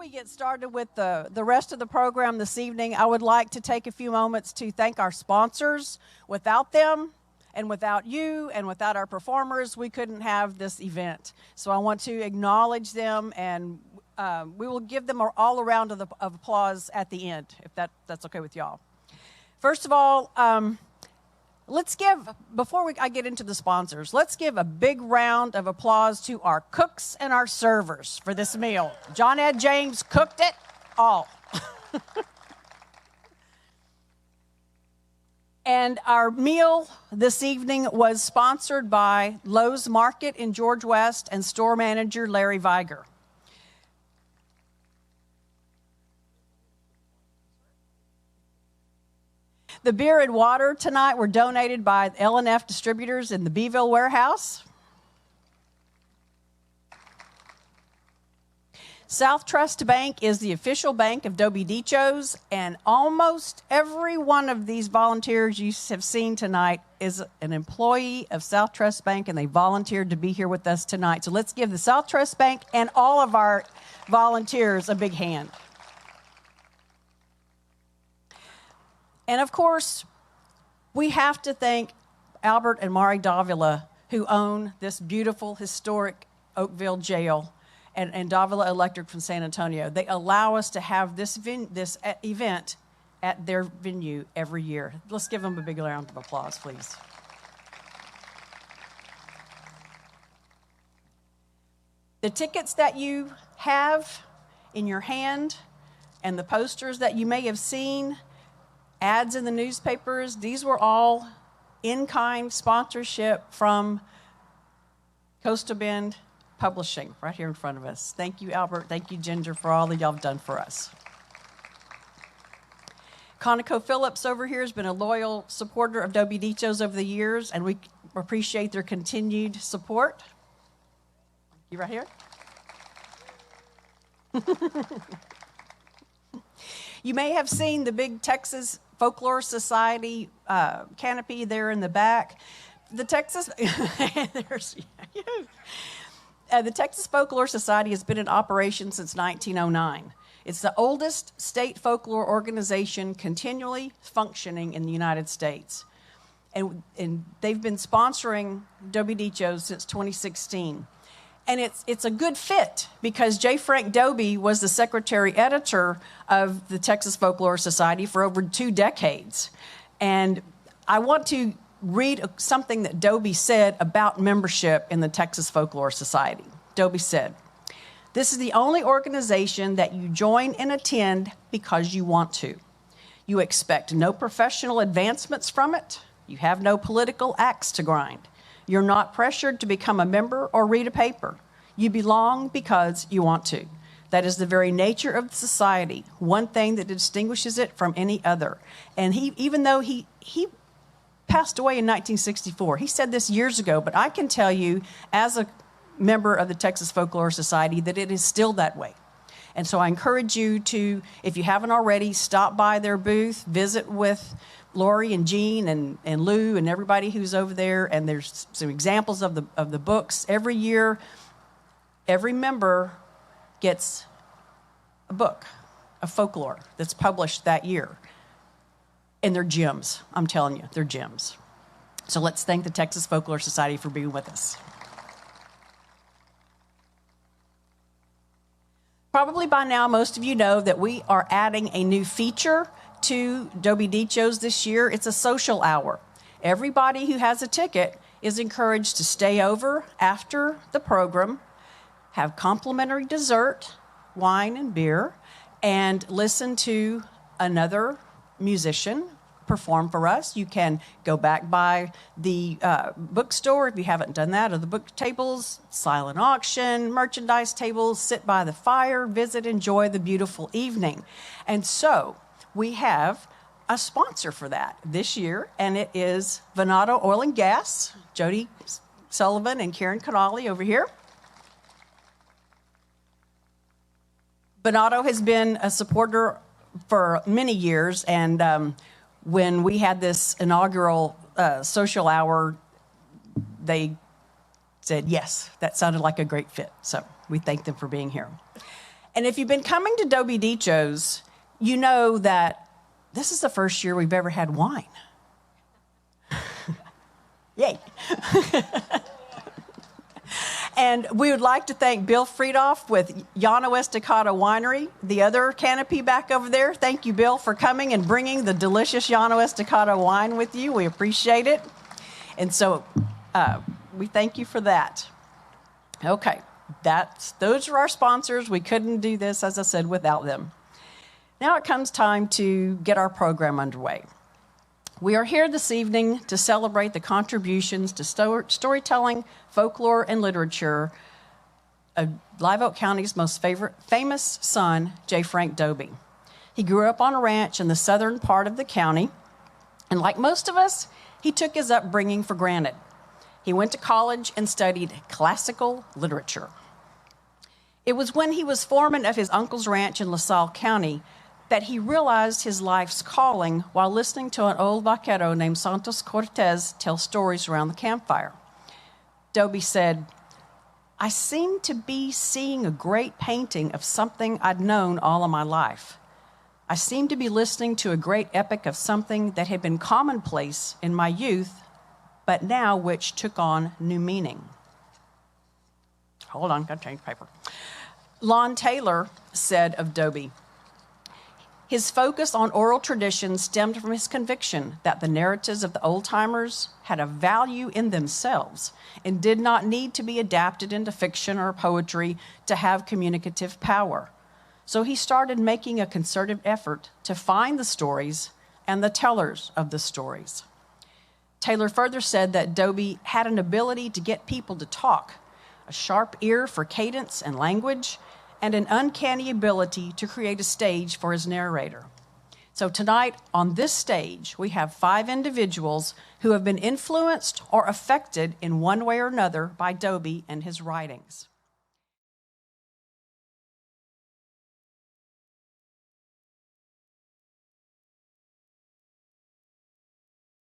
we get started with the rest of the program this evening, I would like to take a few moments to thank our sponsors. Without them, and without you, and without our performers, we couldn't have this event. So I want to acknowledge them, and we will give them all a round of applause at the end, if that's okay with y'all. First of all, let's give, before I get into the sponsors, let's give a big round of applause to our cooks and our servers for this meal. John Ed James cooked it all. And our meal this evening was sponsored by Lowe's Market in George West and store manager Larry Viger. The beer and water tonight were donated by L&F Distributors in the Beeville warehouse. South Trust Bank is the official bank of Dobie Dichos, and almost every one of these volunteers you have seen tonight is an employee of South Trust Bank, and they volunteered to be here with us tonight. So let's give the South Trust Bank and all of our volunteers a big hand. And of course, we have to thank Albert and Mary Davila, who own this beautiful, historic Oakville Jail, and Davila Electric from San Antonio. They allow us to have this event at their venue every year. Let's give them a big round of applause, please. The tickets that you have in your hand and the posters that you may have seen, ads in the newspapers, these were all in-kind sponsorship from Coastal Bend Publishing right here in front of us. Thank you, Albert. Thank you, Ginger, for all that y'all have done for us. ConocoPhillips over here has been a loyal supporter of Dobie Dichos over the years, and we appreciate their continued support. You right here? You may have seen the big Texas Folklore Society canopy there in the back. The Texas, the Texas Folklore Society has been in operation since 1909. It's the oldest state folklore organization continually functioning in the United States. And they've been sponsoring Dobie Dichos since 2016. And it's a good fit because J. Frank Dobie was the secretary editor of the Texas Folklore Society for over 2 decades. And I want to read something that Dobie said about membership in the Texas Folklore Society. Dobie said, "This is the only organization that you join and attend because you want to. You expect no professional advancements from it. You have no political axe to grind. You're not pressured to become a member or read a paper. You belong because you want to. That is the very nature of the society, one thing that distinguishes it from any other." And even though he passed away in 1964, he said this years ago, but I can tell you as a member of the Texas Folklore Society that it is still that way. And so I encourage you to, if you haven't already, stop by their booth, visit with Lori and Jean and Lou and everybody who's over there, and there's some examples of the books. Every year, every member gets a book of folklore that's published that year. And they're gems. I'm telling you, they're gems. So let's thank the Texas Folklore Society for being with us. Probably by now, most of you know that we are adding a new feature to Dobie Dichos this year. It's a social hour. Everybody who has a ticket is encouraged to stay over after the program, have complimentary dessert, wine and beer, and listen to another musician perform for us. You can go back by the bookstore if you haven't done that, or the book tables, silent auction, merchandise tables, sit by the fire, visit, enjoy the beautiful evening. And so we have a sponsor for that this year, and it is Venado Oil and Gas, Jody Sullivan and Karen Connolly over here. Venado has been a supporter for many years, and when we had this inaugural social hour, they said, yes, that sounded like a great fit. So we thank them for being here. And if you've been coming to Dobie Dichos, you know that this is the first year we've ever had wine. Yay. And we would like to thank Bill Friedoff with Llano Estacado Winery, the other canopy back over there. Thank you, Bill, for coming and bringing the delicious Llano Estacado wine with you. We appreciate it. And so we thank you for that. Okay, those are our sponsors. We couldn't do this, as I said, without them. Now it comes time to get our program underway. We are here this evening to celebrate the contributions to storytelling, folklore, and literature of Live Oak County's most famous son, J. Frank Dobie. He grew up on a ranch in the southern part of the county, and like most of us, he took his upbringing for granted. He went to college and studied classical literature. It was when he was foreman of his uncle's ranch in LaSalle County that he realized his life's calling while listening to an old vaquero named Santos Cortez tell stories around the campfire. Dobie said, "I seemed to be seeing a great painting of something I'd known all of my life. I seemed to be listening to a great epic of something that had been commonplace in my youth, but now which took on new meaning." Hold on, gotta change paper. Lon Taylor said of Dobie, "His focus on oral tradition stemmed from his conviction that the narratives of the old-timers had a value in themselves and did not need to be adapted into fiction or poetry to have communicative power. So he started making a concerted effort to find the stories and the tellers of the stories." Taylor further said that Dobie had an ability to get people to talk, a sharp ear for cadence and language, and an uncanny ability to create a stage for his narrator. So tonight, on this stage, we have 5 individuals who have been influenced or affected in one way or another by Dobie and his writings.